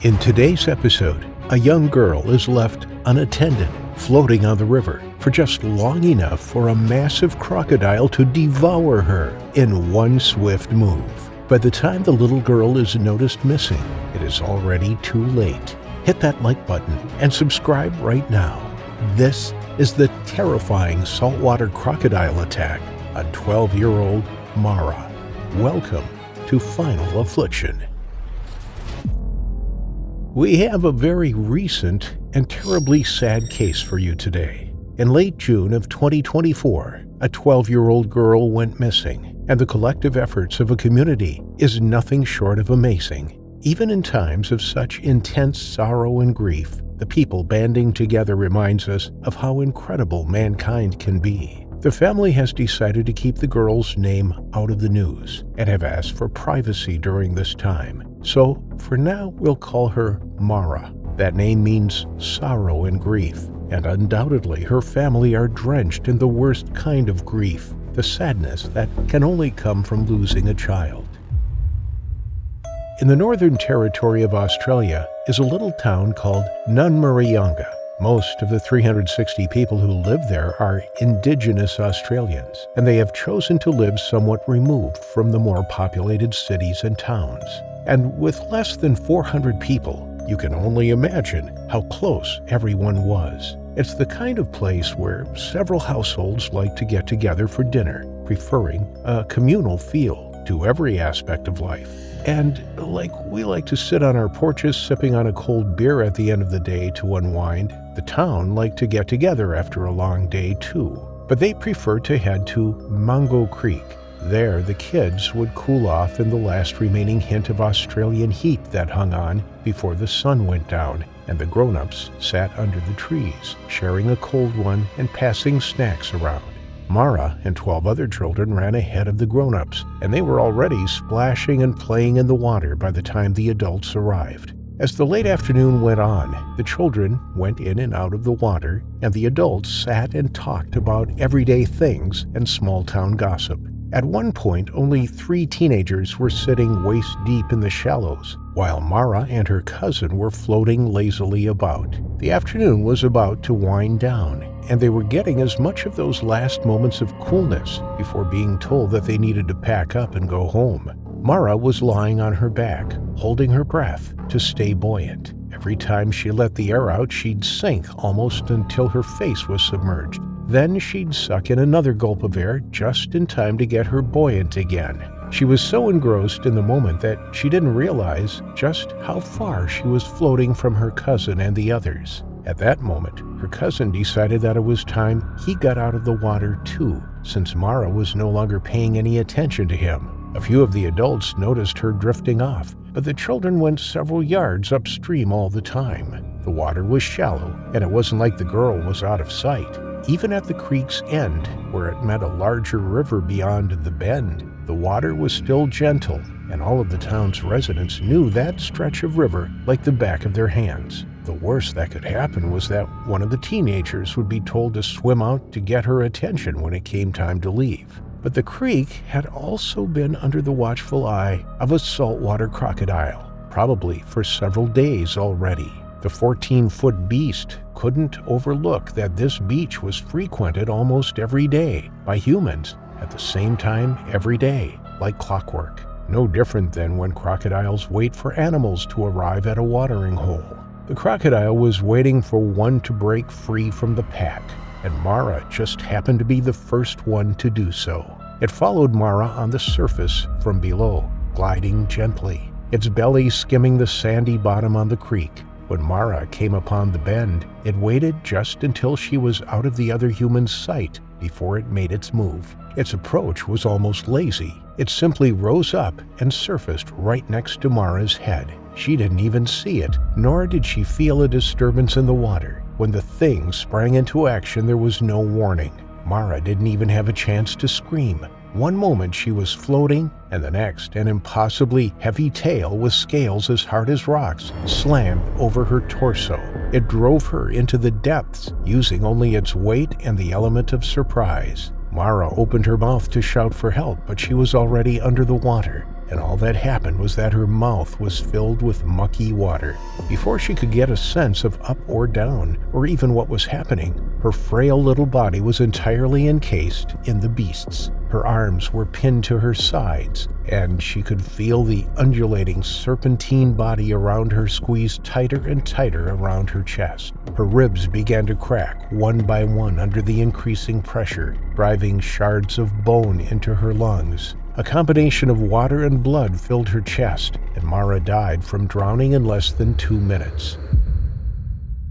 In today's episode, a young girl is left unattended, floating on the river for just long enough for a massive crocodile to devour her in one swift move. By the time the little girl is noticed missing, it is already too late. Hit that like button and subscribe right now. This is the terrifying saltwater crocodile attack on 12-year-old Mara. Welcome to Final Affliction. We have a very recent and terribly sad case for you today. In late June of 2024, a 12-year-old girl went missing, and the collective efforts of a community is nothing short of amazing. Even in times of such intense sorrow and grief, the people banding together reminds us of how incredible mankind can be. The family has decided to keep the girl's name out of the news and have asked for privacy during this time. So, for now, we'll call her Mara. That name means sorrow and grief, and undoubtedly her family are drenched in the worst kind of grief, the sadness that can only come from losing a child. In the Northern Territory of Australia is a little town called Nunmariyanga. Most of the 360 people who live there are Indigenous Australians, and they have chosen to live somewhat removed from the more populated cities and towns. And with less than 400 people, you can only imagine how close everyone was. It's the kind of place where several households like to get together for dinner, preferring a communal feel to every aspect of life. And like we like to sit on our porches sipping on a cold beer at the end of the day to unwind, the town liked to get together after a long day too. But they preferred to head to Mango Creek. There, the kids would cool off in the last remaining hint of Australian heat that hung on before the sun went down, and the grown-ups sat under the trees, sharing a cold one and passing snacks around. Mara and 12 other children ran ahead of the grown-ups, and they were already splashing and playing in the water by the time the adults arrived. As the late afternoon went on, the children went in and out of the water, and the adults sat and talked about everyday things and small-town gossip. At one point, only 3 teenagers were sitting waist-deep in the shallows, while Mara and her cousin were floating lazily about. The afternoon was about to wind down, and they were getting as much of those last moments of coolness before being told that they needed to pack up and go home. Mara was lying on her back, holding her breath to stay buoyant. Every time she let the air out, she'd sink almost until her face was submerged. Then she'd suck in another gulp of air just in time to get her buoyant again. She was so engrossed in the moment that she didn't realize just how far she was floating from her cousin and the others. At that moment, her cousin decided that it was time he got out of the water too, since Mara was no longer paying any attention to him. A few of the adults noticed her drifting off, but the children went several yards upstream all the time. The water was shallow, and it wasn't like the girl was out of sight. Even at the creek's end, where it met a larger river beyond the bend, the water was still gentle, and all of the town's residents knew that stretch of river like the back of their hands. The worst that could happen was that one of the teenagers would be told to swim out to get her attention when it came time to leave. But the creek had also been under the watchful eye of a saltwater crocodile, probably for several days already. The 14-foot beast couldn't overlook that this beach was frequented almost every day by humans at the same time every day, like clockwork. No different than when crocodiles wait for animals to arrive at a watering hole. The crocodile was waiting for one to break free from the pack, and Mara just happened to be the first one to do so. It followed Mara on the surface from below, gliding gently, its belly skimming the sandy bottom on the creek. When Mara came upon the bend, it waited just until she was out of the other human's sight before it made its move. Its approach was almost lazy. It simply rose up and surfaced right next to Mara's head. She didn't even see it, nor did she feel a disturbance in the water. When the thing sprang into action, there was no warning. Mara didn't even have a chance to scream. One moment she was floating, and the next an impossibly heavy tail with scales as hard as rocks slammed over her torso. It drove her into the depths, using only its weight and the element of surprise. Mara opened her mouth to shout for help, but she was already under the water. and all that happened was that her mouth was filled with mucky water. Before she could get a sense of up or down, or even what was happening, her frail little body was entirely encased in the beast's. Her arms were pinned to her sides, and she could feel the undulating serpentine body around her squeeze tighter and tighter around her chest. Her ribs began to crack one by one under the increasing pressure, driving shards of bone into her lungs. A combination of water and blood filled her chest, and Mara died from drowning in less than 2 minutes.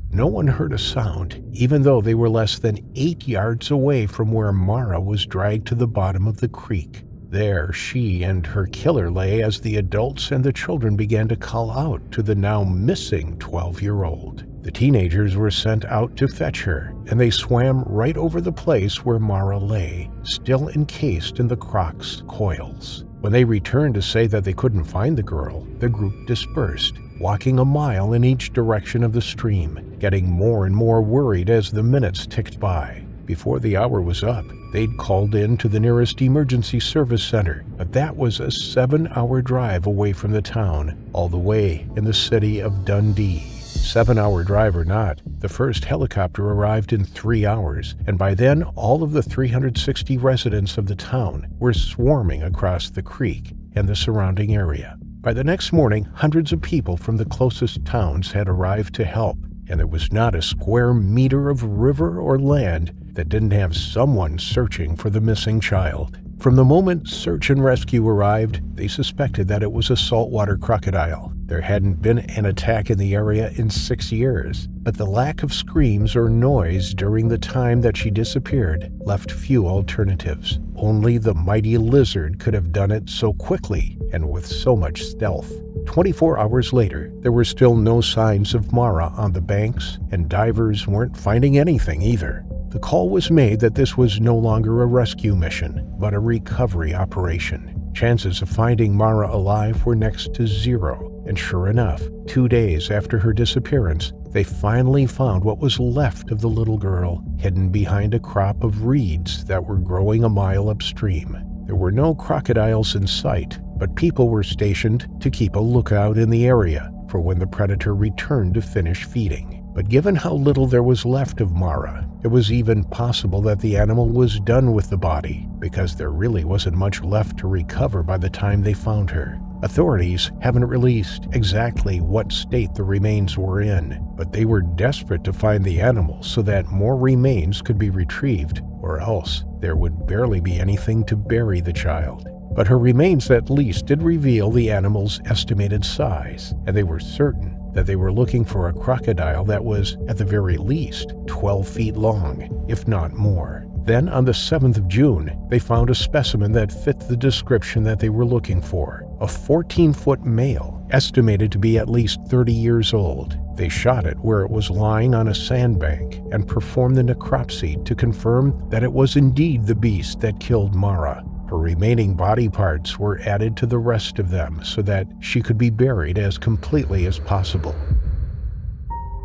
No one heard a sound, even though they were less than 8 yards away from where Mara was dragged to the bottom of the creek. There she and her killer lay as the adults and the children began to call out to the now missing 12-year-old. The teenagers were sent out to fetch her, and they swam right over the place where Mara lay, still encased in the croc's coils. When they returned to say that they couldn't find the girl, the group dispersed, walking a mile in each direction of the stream, getting more and more worried as the minutes ticked by. Before the hour was up, they'd called in to the nearest emergency service center, but that was a 7-hour drive away from the town, all the way in the city of Dundee. 7-hour drive or not, the first helicopter arrived in 3 hours, and by then all of the 360 residents of the town were swarming across the creek and the surrounding area. By the next morning, hundreds of people from the closest towns had arrived to help, and there was not a square meter of river or land that didn't have someone searching for the missing child. From the moment search and rescue arrived, they suspected that it was a saltwater crocodile. There hadn't been an attack in the area in 6 years, but the lack of screams or noise during the time that she disappeared left few alternatives. Only the mighty lizard could have done it so quickly and with so much stealth. 24 hours later, there were still no signs of Mara on the banks, and divers weren't finding anything either. The call was made that this was no longer a rescue mission, but a recovery operation. Chances of finding Mara alive were next to zero, and sure enough, 2 days after her disappearance, they finally found what was left of the little girl, hidden behind a crop of reeds that were growing a mile upstream. There were no crocodiles in sight, but people were stationed to keep a lookout in the area for when the predator returned to finish feeding. But given how little there was left of Mara, it was even possible that the animal was done with the body, because there really wasn't much left to recover by the time they found her. Authorities haven't released exactly what state the remains were in, but they were desperate to find the animal so that more remains could be retrieved, or else there would barely be anything to bury the child. But her remains at least did reveal the animal's estimated size, and they were certain that they were looking for a crocodile that was, at the very least, 12 feet long, if not more. Then, on the 7th of June, they found a specimen that fit the description that they were looking for, a 14-foot male, estimated to be at least 30 years old. They shot it where it was lying on a sandbank and performed the necropsy to confirm that it was indeed the beast that killed Mara. Her remaining body parts were added to the rest of them so that she could be buried as completely as possible.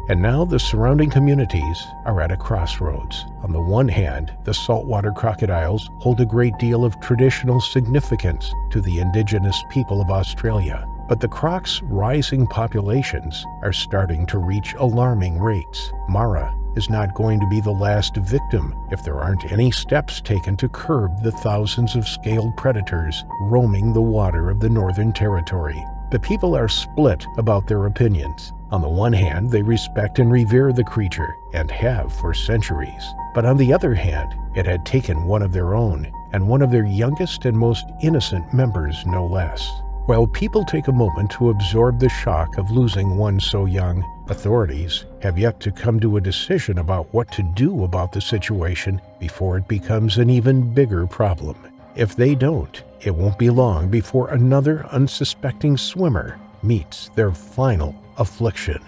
And now the surrounding communities are at a crossroads. On the one hand, the saltwater crocodiles hold a great deal of traditional significance to the indigenous people of Australia, but the croc's rising populations are starting to reach alarming rates. Mara is not going to be the last victim if there aren't any steps taken to curb the thousands of scaled predators roaming the water of the Northern Territory. The people are split about their opinions. On the one hand, they respect and revere the creature, and have for centuries. But on the other hand, it had taken one of their own, and one of their youngest and most innocent members, no less. While people take a moment to absorb the shock of losing one so young, authorities have yet to come to a decision about what to do about the situation before it becomes an even bigger problem. If they don't, it won't be long before another unsuspecting swimmer meets their final affliction.